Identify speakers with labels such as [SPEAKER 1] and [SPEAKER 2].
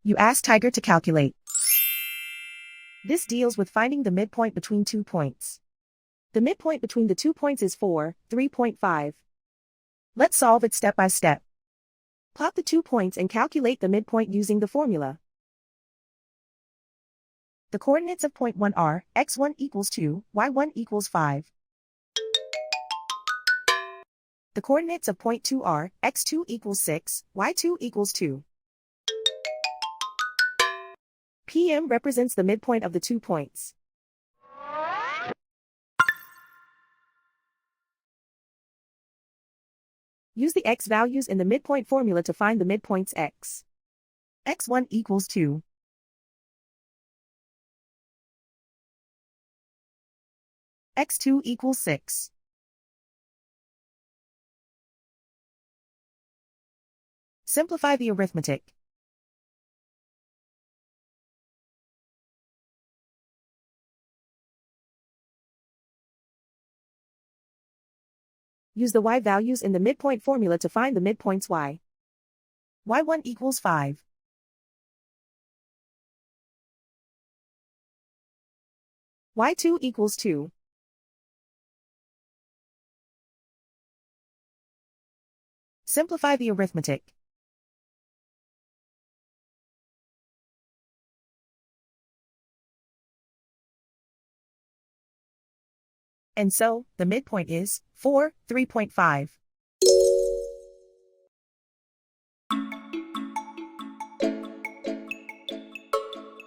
[SPEAKER 1] You ask Tiger to calculate. This deals with finding the midpoint between 2 points. The midpoint between the 2 points is 4, 3.5. Let's solve it step by step. Plot the 2 points and calculate the midpoint using the formula. The coordinates of point 1 are x1 equals 2, y1 equals 5. The coordinates of point 2 are x2 equals 6, y2 equals 2. PM represents the midpoint of the 2 points. Use the x values in the midpoint formula to find the midpoints x. x1 equals 2. x2 equals 6. Simplify the arithmetic. Use the y values in the midpoint formula to find the midpoints y. y1 equals 5. y2 equals 2. Simplify the arithmetic. And so, the midpoint is 4, 3.5.